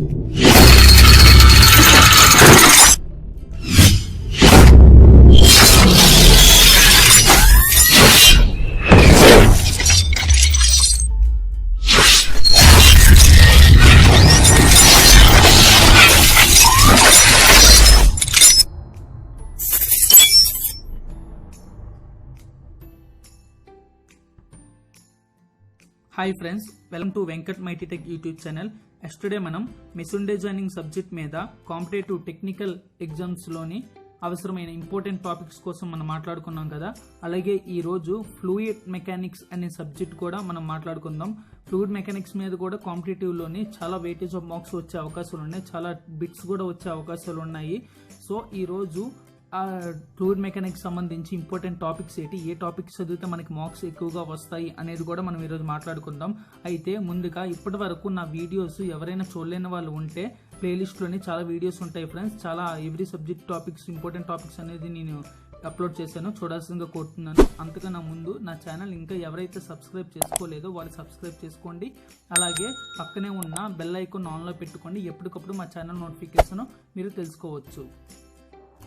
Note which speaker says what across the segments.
Speaker 1: Hi friends, welcome to Venkat mighty tech YouTube channel. Yesterday మనం machine designing subject మీద competitive technical ఎగ్జామ్స్లోని అవసరమైన important topics కోసం మనం మాట్లాడుకున్నాం కదా. అలాగే ఈరోజు ఫ్లూయిడ్ మెకానిక్స్ అనే సబ్జెక్ట్ కూడా మనం మాట్లాడుకుందాం. ఫ్లూయిడ్ మెకానిక్స్ మీద కూడా కాంపిటేటివ్లోని చాలా వెయిటేజ్ ఆఫ్ మార్క్స్ వచ్చే అవకాశాలు ఉన్నాయి, చాలా బిట్స్ కూడా వచ్చే అవకాశాలు ఉన్నాయి. సో ఈరోజు ఫ్లూయిడ్ మెకానిక్స్ సంబంధించి ఇంపార్టెంట్ టాపిక్స్ ఏంటి, ఏ టాపిక్స్ చదివితే మనకి మార్క్స్ ఎక్కువగా వస్తాయి అనేది కూడా మనం ఈరోజు మాట్లాడుకుందాం. అయితే ముందుగా ఇప్పటి వరకు నా వీడియోస్ ఎవరైనా చూడలేని వాళ్ళు ఉంటే ప్లేలిస్ట్లోని చాలా వీడియోస్ ఉంటాయి ఫ్రెండ్స్. చాలా every subject topics, important topics అనేది నేను అప్లోడ్ చేశాను, చూడాల్సిందిగా కోరుతున్నాను. అంతకన్నా ముందు నా ఛానల్ ఇంకా ఎవరైతే సబ్స్క్రైబ్ చేసుకోలేదో వాళ్ళు సబ్స్క్రైబ్ చేసుకోండి. అలాగే పక్కనే ఉన్న బెల్ ఐకాన్ ఆన్లో పెట్టుకోండి, ఎప్పటికప్పుడు మా ఛానల్ నోటిఫికేషన్ మీరు తెలుసుకోవచ్చు.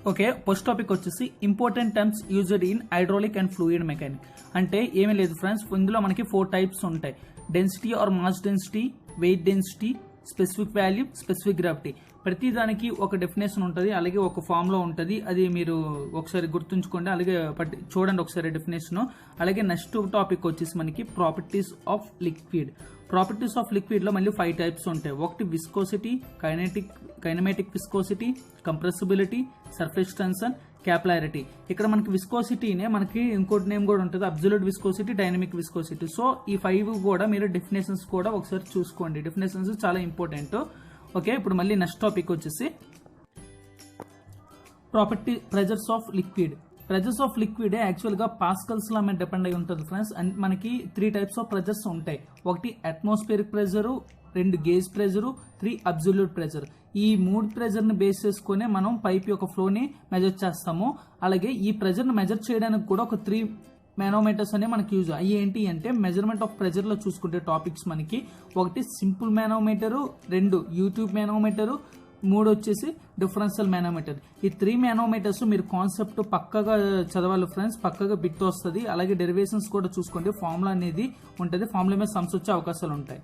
Speaker 1: ఓకే, ఫస్ట్ టాపిక్ వచ్చేసి important terms used in hydraulic and fluid mechanic. అంటే ఏమీ లేదు ఫ్రెండ్స్, ఇందులో మనకి 4 టైప్స్ ఉంటాయి: density or mass density, weight density, specific value, specific gravity. ప్రతి దానికి ఒక డెఫినేషన్ ఉంటుంది, అలాగే ఒక ఫార్ములా ఉంటుంది. అది మీరు ఒకసారి గుర్తుంచుకోండి, అలాగే చూడండి ఒకసారి డెఫినేషన్. అలాగే నెక్స్ట్ టాపిక్ వచ్చేసి మనకి properties of liquid. Properties of liquid లో మళ్ళీ 5 టైప్స్ ఉంటాయి. ఒకటి viscosity, kinematic viscosity, compressibility, surface tension, capillarity. ఇక్కడ మనకి విస్కోసిటీనే మనకి ఇంకోటి నేమ్ కూడా ఉంటుంది, absolute viscosity, dynamic viscosity. So ఈ 5 కూడా మీరు డెఫినేషన్స్ కూడా ఒకసారి చూసుకోండి, డెఫినేషన్స్ చాలా ఇంపార్టెంట్. ఓకే, ఇప్పుడు మళ్ళీ నెక్స్ట్ టాపిక్ వచ్చేసి pressures of liquid. Pressures of liquid యాక్చువల్గా పాస్కల్స్ లా మీద డిపెండ్ అయి ఉంటుంది ఫ్రెండ్స్. అండ్ మనకి 3 టైప్స్ ఆఫ్ ప్రెజర్స్ ఉంటాయి. ఒకటి atmospheric pressure, 2 gauge pressure, 3 absolute pressure. ఈ 3 ప్రెజర్ని బేస్ చేసుకునే మనం పైప్ యొక్క ఫ్లోని మెజర్ చేస్తాము. అలాగే ఈ ప్రెజర్ని మెజర్ చేయడానికి కూడా ఒక 3 మానోమీటర్స్ అనే మనకి యూజ్. అవి ఏంటి అంటే మెజర్మెంట్ ఆఫ్ ప్రెజర్ లో చూసుకుంటే టాపిక్స్ మనకి ఒకటి సింపుల్ మానోమీటరు, 2 యూట్యూబ్ మానోమీటరు, 3 వచ్చేసి డిఫరెన్షియల్ మానోమీటర్. ఈ 3 మానోమీటర్స్ మీరు కాన్సెప్ట్ పక్కగా చదవాలి ఫ్రెండ్స్, పక్కగా బిట్ వస్తుంది. అలాగే డెరివేషన్స్ కూడా చూసుకోండి, ఫార్ములా అనేది ఉంటుంది, ఫార్ములా మీద సమ్స్ వచ్చే అవకాశాలు ఉంటాయి.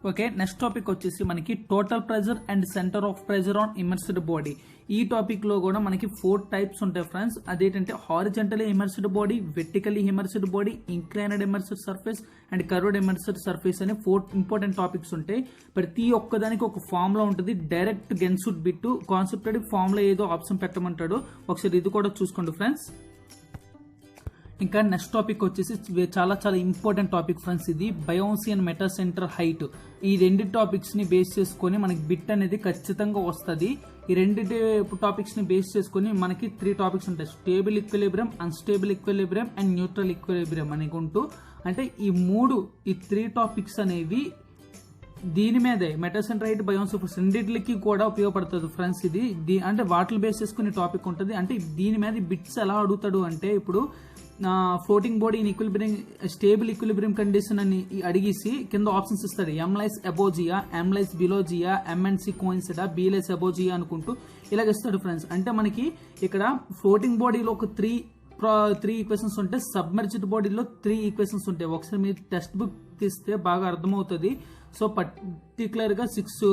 Speaker 1: ఓకే, నెక్స్ట్ టాపిక్ వచ్చేసి మనకి total pressure and centre of pressure on immersed body. ఈ టాపిక్ లో కూడా మనకి 4 టైప్స్ ఉంటాయి ఫ్రెండ్స్. అదేంటంటే horizontally immersed body, vertically immersed body, inclined immersed surface and curved immersed surface అనే 4 ఇంపార్టెంట్ టాపిక్స్ ఉంటాయి. ప్రతి ఒక్కదానికి ఒక ఫార్ములా ఉంటుంది. డైరెక్ట్ గెన్సుడ్ బిట్ కాన్సెప్ట్ ఫార్ములా ఏదో ఆప్షన్ పెట్టమంటాడు, ఒకసారి ఇది కూడా చూసుకోండి ఫ్రెండ్స్. ఇంకా నెక్స్ట్ టాపిక్ వచ్చేసి చాలా చాలా ఇంపార్టెంట్ టాపిక్ ఫ్రెండ్స్. ఇది బయోన్సీ అండ్ మెటాసెంటర్ హైట్. ఈ 2 టాపిక్స్ ని బేస్ చేసుకొని మనకి బిట్ అనేది ఖచ్చితంగా వస్తుంది. ఈ 2 టాపిక్స్ ని బేస్ చేసుకొని మనకి 3 టాపిక్స్ ఉంటాయి: stable equilibrium, unstable equilibrium and neutral equilibrium అనుకుంటూ. అంటే ఈ 3 టాపిక్స్ అనేవి దీని మీదే మెటాసెంటర్ హైట్, బయోన్సీ రెండింటికి కూడా ఉపయోగపడుతుంది ఫ్రెండ్స్. ఇది అంటే వాటిని బేస్ చేసుకునే టాపిక్ ఉంటుంది. అంటే దీని మీద బిట్స్ ఎలా అడుగుతాడు అంటే, ఇప్పుడు floating body in equilibrium, stable equilibrium condition అని అడిగేసి కింద ఆప్షన్స్ ఇస్తాడు. ఎం లైస్ అబోజియా, ఎం లైస్ బిలోజియా, ఎం అండ్ సి కోయిన్సిడా, బి లైస్ అబోజియా అనుకుంటూ ఇలాగ ఇస్తాడు ఫ్రెండ్స్. అంటే మనకి ఇక్కడ ఫ్లోటింగ్ బాడీలో ఒక 3 ఈక్వేషన్స్ ఉంటాయి, సబ్మర్జ్డ్ బాడీలో 3 ఈక్వేషన్స్ ఉంటాయి. ఒకసారి మీరు టెక్స్ట్ బుక్ తీస్తే బాగా అర్థమవుతుంది. సో పర్టికులర్ గా 6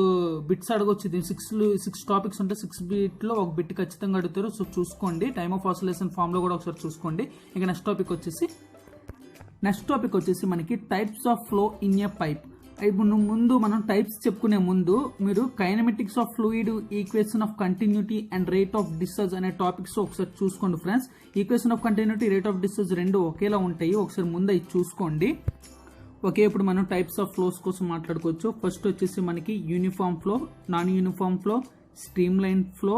Speaker 1: బిట్స్ అడగొచ్చు. 6 టాపిక్స్ ఉంటాయి, 6 బిట్ లో ఒక బిట్ ఖచ్చితంగా అడుగుతారు. సో చూసుకోండి, టైమ్ ఆఫ్ ఆసిలేషన్ ఫామ్ లో కూడా ఒకసారి చూసుకోండి. ఇంకా నెక్స్ట్ టాపిక్ వచ్చేసి మనకి types of flow in a pipe. ఇప్పుడు ముందు మనం టైప్స్ చెప్పుకునే ముందు మీరు kinematics of fluid, equation of continuity and rate of discharge అనే టాపిక్స్ ఒకసారి చూసుకోండి friends. Equation of continuity, rate of discharge 2 ఒకేలా ఉంటాయి, ఒకసారి ముందు ఇది చూసుకోండి. ఓకే, ఇప్పుడు మనం టైప్స్ ఆఫ్ ఫ్లోస్ కోసం మాట్లాడుకోవచ్చు. ఫస్ట్ వచ్చేసి మనకి uniform flow, non uniform flow, stream line flow,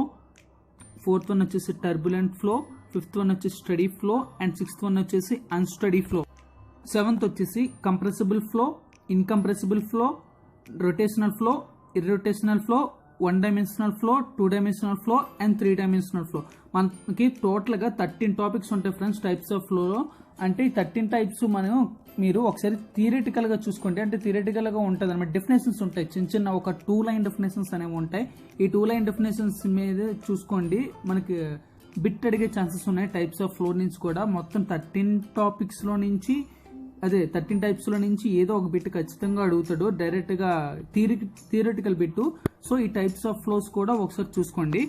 Speaker 1: 4th one వచ్చేసి టర్బులెంట్ ఫ్లో, 5th వన్ వచ్చేసి study flow and 6th one వచ్చేసి అన్స్టడీ ఫ్లో. 7th వచ్చేసి compressible flow, incompressible flow, rotational flow, irrotational flow, 1 dimensional flow, 2 dimensional flow and 3 dimensional flow. మనకి total గా 13 topics ఉంటాయి friends types of flow. అంటే ఈ 13 types మనం మీరు ఒకసారి థియరిటికల్ గా చూసుకోండి. అంటే థియరిటికల్ గా ఉంటుంది అనమాట. డెఫినేషన్స్ ఉంటాయి, చిన్న చిన్న ఒక 2 లైన్ డెఫినేషన్స్ అనేవి ఉంటాయి. ఈ 2 లైన్ డెఫినేషన్స్ మీద చూసుకోండి. మనకి బిట్ అడిగే ఛాన్సెస్ ఉన్నాయి టైప్స్ ఆఫ్ ఫ్లో నుంచి కూడా. మొత్తం 13 టాపిక్స్ లో నుంచి 13 టైప్స్ లో నుంచి ఏదో ఒక బిట్ ఖచ్చితంగా అడుగుతాడు, డైరెక్ట్ గా థియరిటికల్ బిట్. సో ఈ టైప్స్ ఆఫ్ ఫ్లోస్ కూడా ఒకసారి చూసుకోండి.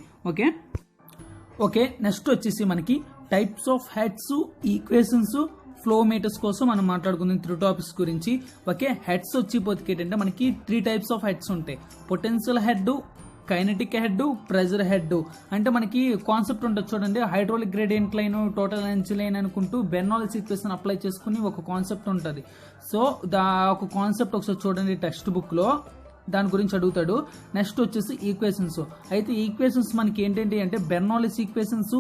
Speaker 1: ఓకే నెక్స్ట్ వచ్చేసి మనకి types of heads, equations, flow meters కోసం మనం మాట్లాడుకుందాం 3 టాపిక్స్ గురించి. ఓకే, హెడ్స్ వచ్చిపోతే ఏంటంటే మనకి 3 టైప్స్ ఆఫ్ హెడ్స్ ఉంటాయి. Potential head, kinetic head, pressure head. అంటే మనకి కాన్సెప్ట్ ఉంటుంది చూడండి, hydraulic gradient line, total energy line అనుకుంటూ బెర్నౌల్లీస్ ఈక్వేషన్ అప్లై చేసుకుని ఒక కాన్సెప్ట్ ఉంటుంది. సో ఒక కాన్సెప్ట్ ఒకసారి చూడండి టెక్స్ట్ బుక్ లో, దాని గురించి అడుగుతాడు. నెక్స్ట్ వచ్చేసి ఈక్వేషన్స్. అయితే ఈక్వేషన్స్ మనకి ఏంటంటే అంటే Bernoulli's equations,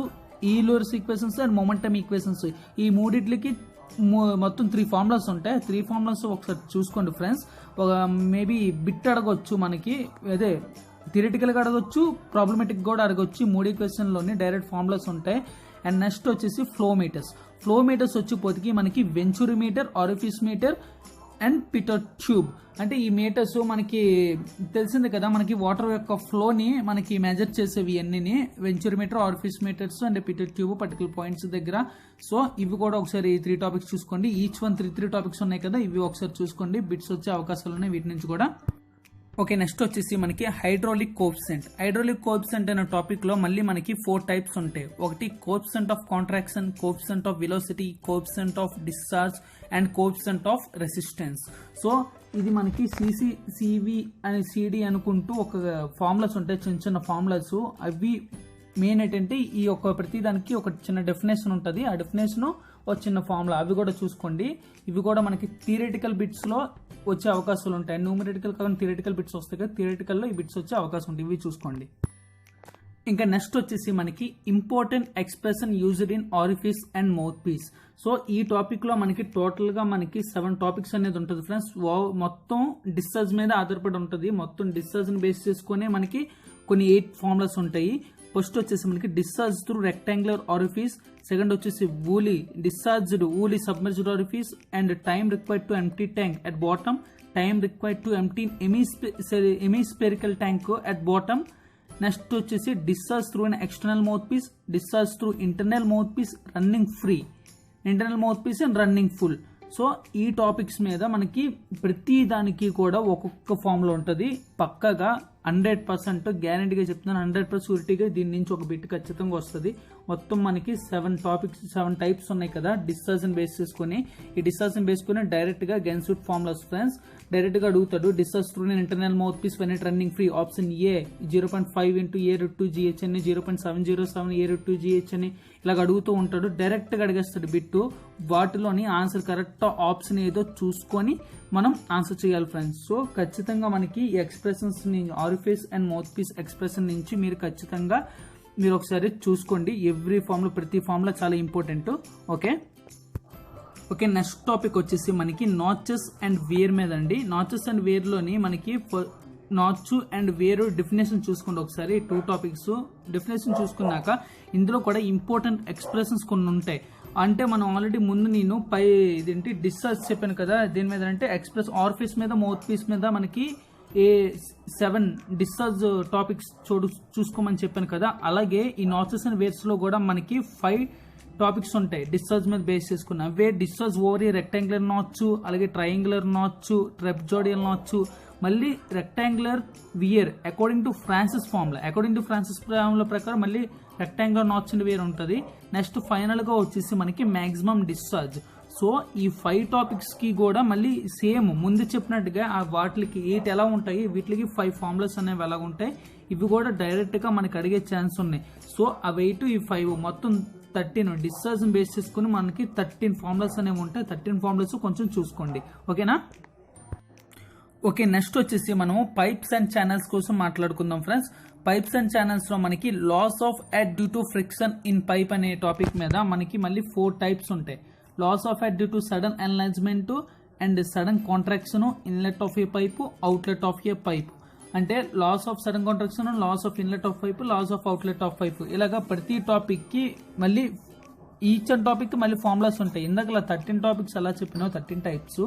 Speaker 1: Euler's equations and momentum equations. ఈ మూడిట్లకి మొత్తం 3 ఫార్ములాస్ ఉంటాయి. 3 ఫార్ములాస్ ఒకసారి చూసుకోండి ఫ్రెండ్స్. మేబీ బిట్ అడగొచ్చు మనకి, అదే థియరిటికల్ గా అడగొచ్చు, ప్రాబ్లమేటిక్ కూడా అడగొచ్చు. 3 ఈక్వేషన్ లోని డైరెక్ట్ ఫార్ములాస్ ఉంటాయి. అండ్ నెక్స్ట్ వచ్చేసి ఫ్లో మీటర్స్. ఫ్లో మీటర్స్ వచ్చిపోతికి మనకి venturi meter, orifice meter and pitot tube. అంటే ఈ మీటర్స్ మనకి తెలిసింది కదా, మనకి వాటర్ యొక్క ఫ్లోని మనకి మెజర్ చేసేవి అన్ని venturi meter, orifice meters and pitot tube particular points దగ్గర. సో ఇవి కూడా ఒకసారి 3 టాపిక్స్ చూసుకోండి. ఈచ్ వన్ 3 టాపిక్స్ ఉన్నాయి కదా, ఇవి ఒకసారి చూసుకోండి. బిట్స్ వచ్చే అవకాశాలు ఉన్నాయి వీటి నుంచి కూడా. ఓకే నెక్స్ట్ వచ్చేసి మనకి హైడ్రాలిక్ కోఎఫిషియంట్. హైడ్రాలిక్ కోఎఫిషియంట్ అనే టాపిక్ లో మళ్ళీ మనకి 4 టైప్స్ ఉంటాయి. ఒకటి coefficient of contraction, coefficient of velocity, coefficient of discharge and coefficient of resistance. So ఇది మనకి సివి అని సిడి అనుకుంటూ ఒక ఫార్ములాస్ ఉంటాయి, చిన్న చిన్న ఫార్ములాస్. అవి మెయిన్ ఏంటంటే ఈ యొక్క ప్రతి దానికి ఒక చిన్న డెఫినేషన్ ఉంటుంది. ఆ డెఫినేషన్ ఒక చిన్న ఫార్ములా, అవి కూడా చూసుకోండి. ఇవి కూడా మనకి థియరిటికల్ బిట్స్ లో వచ్చే అవకాశాలు ఉంటాయి. న్యూమరిటికల్ కాకుండా థియరిటికల్ బిట్స్ వస్తాయి కదా, థియరిటికల్ లో ఈ బిట్స్ వచ్చే అవకాశం ఉంటుంది. ఇవి చూసుకోండి. ఇంకా నెక్స్ట్ వచ్చేసి మనకి important expression used in orifice and mouth piece. So ఈ టాపిక్ లో మనకి టోటల్ గా మనకి 7 టాపిక్స్ అనేది ఉంటుంది ఫ్రెండ్స్. మొత్తం డిశ్చార్జ్ మీద ఆధారపడి ఉంటుంది. మొత్తం డిశ్చార్జ్ ని బేస్ చేసుకునే మనకి కొన్ని 8 ఫార్ములాస్ ఉంటాయి. ఫస్ట్ వచ్చేసి మనకి discharge through rectangular orifice, second వచ్చేసి wholly submerged orifice and time required to empty tank at bottom, time required to empty hemispherical tank at bottom. Next వచ్చేసి discharge through an external mouth piece, discharge through internal mouth piece, running free, internal mouth piece and running full. So ఈ topics మీద మనకి ప్రతి దానికి కూడా ఒక్కొక్క formula ఉంటుంది. పక్కగా 100% గ్యారంటీగా చెప్తున్నాను, 100% షూరిటీగా దీని నుంచి ఒక బిట్ ఖచ్చితంగా వస్తుంది. మొత్తం మనకి 7 టైప్స్ ఉన్నాయి కదా డిశ్చార్జ్ బేస్ చేసుకుని. ఈ డిశ్చార్జ్ బేస్ చేసుకుని డైరెక్ట్ గా గెన్సూట్ ఫార్ములాస్ ఫ్రెండ్స్. డైరెక్ట్ గా అడుగుతాడు discharge through internal mouth piece when it running free. Option A 0.5 into A√2GH అని, 0.707 A√2GH అని ఇలాగ అడుగుతూ ఉంటాడు. డైరెక్ట్ గా అడిగేస్తాడు బిట్టు. వాటిలోని ఆన్సర్ కరెక్ట్ ఆప్షన్ ఏదో చూసుకొని మనం ఆన్సర్ చేయాలి ఫ్రెండ్స్. సో ఖచ్చితంగా మనకి ఈ expressions orifice and mouth piece expression నుంచి మీరు ఖచ్చితంగా మీరు ఒకసారి చూసుకోండి. ఎవ్రీ ఫార్ములా, ప్రతి ఫార్ములా చాలా ఇంపార్టెంట్. ఓకే నెక్స్ట్ టాపిక్ వచ్చేసి మనకి నాచెస్ అండ్ వేర్ మీద అండి. నాచెస్ అండ్ వేర్ లోని మనకి నాచ్ అండ్ వేర్ డెఫినేషన్ చూసుకోండి ఒకసారి. 2 టాపిక్స్ డెఫినేషన్ చూసుకున్నాక ఇందులో కూడా ఇంపార్టెంట్ ఎక్స్ప్రెషన్స్ కొన్ని ఉంటాయి. అంటే మనం ఆల్రెడీ ముందు నేను ఇదేంటి డిశ్చార్జ్ చెప్పాను కదా, దీని మీద అంటే ఎక్స్ప్రెస్ ఆరిఫిస్ మీద, మౌత్ పీస్ మీద మనకి 7 డిశ్చార్జ్ టాపిక్స్ చూసుకోమని చెప్పాను కదా. అలాగే ఈ నాచెస్ అండ్ వేర్స్ లో కూడా మనకి 5 టాపిక్స్ ఉంటాయి డిశ్చార్జ్ మీద బేస్ చేసుకున్న. అవే డిశ్చార్జ్ ఓవరీ, రెక్టాంగులర్ నాచ్, అలాగే ట్రయాంగులర్ నాచ్, ట్రెప్జోడియల్ నాచ్, మళ్ళీ rectangular weir according to Francis formula ప్రకారం మళ్ళీ రెక్టాంగులర్ నాచ్ అండ్ వేర్ ఉంటుంది. నెక్స్ట్ ఫైనల్ గా వచ్చేసి మనకి మాక్సిమం డిశ్చార్జ్. సో ఈ 5 టాపిక్స్ కి కూడా మళ్ళీ సేమ్ ముందు చెప్పినట్టుగా వాటికి 8 ఎలా ఉంటాయి, వీటికి 5 ఫార్ములాస్ అనేవి ఎలా ఉంటాయి. ఇవి కూడా డైరెక్ట్ గా మనకి అడిగే ఛాన్స్ ఉన్నాయి. సో ఆ 8 ఈ 5 మొత్తం 13 డిశ్చార్జ్ బేస్ చేసుకుని మనకి 13 ఫార్ములాస్ అనేవి ఉంటాయి. 13 ఫార్ములాస్ కొంచెం చూసుకోండి. ఓకేనా? ఓకే నెక్స్ట్ వచ్చేసి మనం పైప్స్ అండ్ ఛానల్స్ కోసం మాట్లాడుకుందాం ఫ్రెండ్స్. పైప్స్ అండ్ ఛానల్స్ లో మనకి loss of air due to friction in pipe అనే టాపిక్ మీద మనకి మళ్ళీ 4 టైప్స్ ఉంటాయి. Loss of air due to sudden enlargement and sudden contraction, inlet of a pipe, outlet of a pipe. అంటే loss of sudden contraction, loss of inlet of pipe, loss of outlet of pipe. ఇలాగా ప్రతి topic కి మళ్ళీ each topic మళ్ళీ formulas ఉంటాయి. ఇందాక 13 topics అలా చెప్పినా 13 టైప్స్,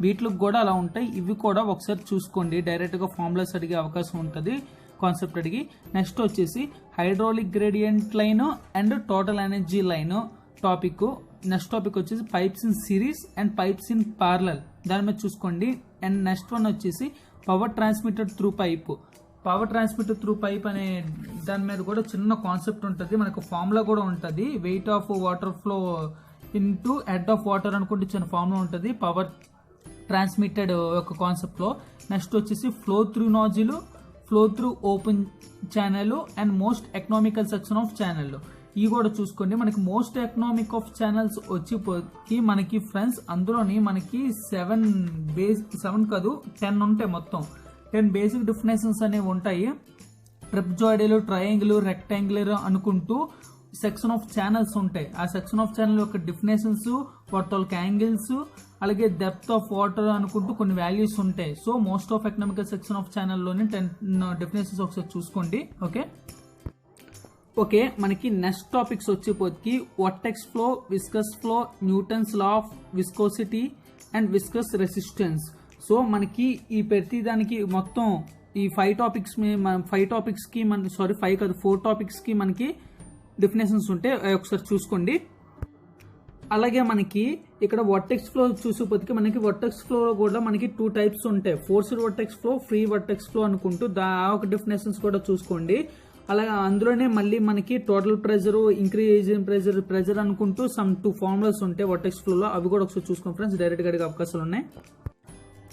Speaker 1: వీటికి కూడా అలా ఉంటాయి. ఇవి కూడా ఒకసారి చూసుకోండి, డైరెక్ట్ గా ఫార్ములాస్ అడిగే అవకాశం ఉంటుంది, కాన్సెప్ట్ అడిగి. నెక్స్ట్ వచ్చేసి hydraulic gradient line and total energy line topic. Next topic వచ్చేసి pipes in series and pipes in parallel, దాని మీద చూసుకోండి. అండ్ నెక్స్ట్ వన్ వచ్చేసి power transmitted through pipe. Power transmitter through pipe అనే దాని మీద కూడా చిన్న కాన్సెప్ట్ ఉంటుంది, మనకు ఫార్ములా కూడా ఉంటుంది. Weight of water flow into head of water అనుకుంటే చిన్న ఫార్ములా ఉంటుంది పవర్ ట్రాన్స్మిటెడ్ యొక్క కాన్సెప్ట్ లో. నెక్స్ట్ వచ్చేసి flow through nozzle, flow through open channel and most economical section of channel. ఇవి కూడా చూసుకోండి. మనకి మోస్ట్ ఎకనామిక్ ఆఫ్ ఛానల్స్ వచ్చి మనకి ఫ్రెండ్స్ అందులోని మనకి 7 కాదు 10 ఉంటాయి, మొత్తం 10 బేసిక్ డెఫినేషన్స్ అనేవి ఉంటాయి. ట్రిప్జాయిడల్, ట్రయాంగిల్, రెక్టాంగులర్ అనుకుంటూ సెక్షన్ ఆఫ్ ఛానల్స్ ఉంటాయి. ఆ సెక్షన్ ఆఫ్ ఛానల్ యొక్క డెఫినేషన్స్, వాటి యాంగిల్స్, అలాగే డెప్త్ ఆఫ్ వాటర్ అనుకుంటూ కొన్ని వాల్యూస్ ఉంటాయి. So most of economical section of ఛానల్లోని 10 డెఫినేషన్స్ ఒకసారి చూసుకోండి. ఓకే, మనకి నెక్స్ట్ టాపిక్స్ వచ్చేపోతే vortex flow, viscous flow, Newton's law of viscosity and viscous resistance. So మనకి ఈ ప్రతి దానికి మొత్తం ఈ 4 టాపిక్స్ కి మనకి డెఫినేషన్స్ ఉంటే ఒకసారి చూసుకోండి. అలాగే మనకి ఇక్కడ వర్టెక్స్ ఫ్లో చూసేపోతే మనకి వర్టెక్స్ ఫ్లో కూడా మనకి 2 టైప్స్ ఉంటాయి, forced vertex flow, free vertex flow అనుకుంటూ ఒక డెఫినేషన్స్ కూడా చూసుకోండి. అలాగే అందులోనే మళ్ళీ మనకి టోటల్ ప్రెజర్, ఇంక్రీజ్ ప్రెజర్ అనుకుంటూ సమ్ 2 ఫార్ములాస్ ఉంటాయి వర్టెక్స్ ఫ్లోలో, అవి కూడా ఒకసారి చూసుకోండి ఫ్రెండ్స్, డైరెక్ట్ గా అడిగే అవకాశాలు ఉన్నాయి.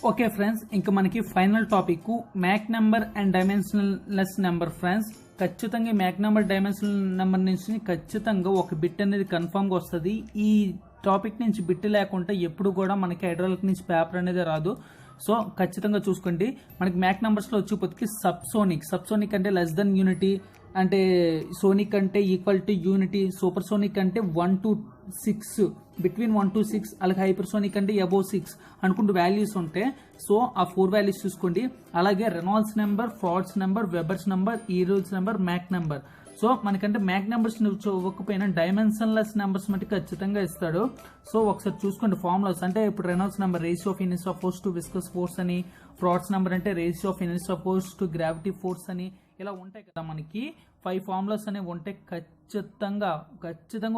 Speaker 1: ఓకే ఫ్రెండ్స్, ఇంకా మనకి final topic Mach number and dimensionless number. Friends ఖచ్చితంగా మ్యాక్ నెంబర్, డైమెన్షనల్ నెంబర్ నుంచి ఖచ్చితంగా ఒక బిట్ అనేది కన్ఫర్మ్ గా వస్తుంది. ఈ టాపిక్ నుంచి బిట్ లేకుండా ఎప్పుడు కూడా మనకి హైడ్రాలిక్ నుంచి పేపర్ అనేది రాదు. సో ఖచ్చితంగా చూసుకోండి. మనకి మ్యాక్ నెంబర్స్ లో వచ్చేపోతే సబ్సోనిక్ అంటే లెస్ దెన్ యూనిటీ, అంటే సోనిక్ అంటే equal to unity, super sonic అంటే 1 to 6, బిట్వీన్ 1 to 6, అలాగే హైపర్ సోనిక్ అంటే అబోవ్ 6 అనుకుంటూ వాల్యూస్ ఉంటాయి. సో ఆ 4 వాల్యూస్ చూసుకోండి. అలాగే Reynolds number, Froude's number, Weber's number, Euler's number, Mach number. So మనకంటే మ్యాక్ నెంబర్స్ ఇవ్వకపోయినా డైమెన్షన్లెస్ నెంబర్స్ మట్టి ఖచ్చితంగా ఇస్తాడు. సో ఒకసారి చూసుకోండి ఫార్ములాస్. అంటే ఇప్పుడు Reynolds number ratio of inertial of force to viscous force అని, ఫ్రాడ్స్ నెంబర్ అంటే ratio of inertial of force to gravity force అని, ఇలా ఉంటాయి కదా. మనకి 5 ఫార్ములాస్ అనేవి ఉంటాయి. ఖచ్చితంగా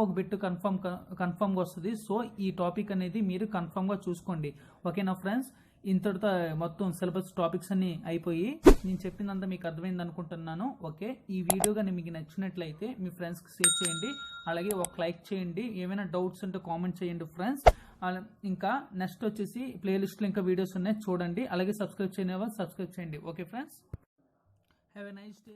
Speaker 1: ఒక బిట్ కన్ఫర్మ్ గా వస్తుంది. సో ఈ టాపిక్ అనేది మీరు కన్ఫర్మ్ గా చూసుకోండి. ఓకేనా ఫ్రెండ్స్, ఇంతటితో మొత్తం సిలబస్ టాపిక్స్ అన్ని అయిపోయి, నేను చెప్పిందంతా మీకు అర్థమైంది అనుకుంటున్నాను. ఓకే, ఈ వీడియో కానీ మీకు నచ్చినట్లయితే మీ ఫ్రెండ్స్కి షేర్ చేయండి, అలాగే ఒక లైక్ చేయండి. ఏమైనా డౌట్స్ ఉంటే కామెంట్ చేయండి ఫ్రెండ్స్. ఇంకా నెక్స్ట్ వచ్చేసి ప్లేలిస్ట్లో ఇంకా వీడియోస్ ఉన్నాయి, చూడండి. అలాగే సబ్స్క్రైబ్ చేయని వాళ్ళు సబ్స్క్రైబ్ చేయండి. Okay friends, have a nice day.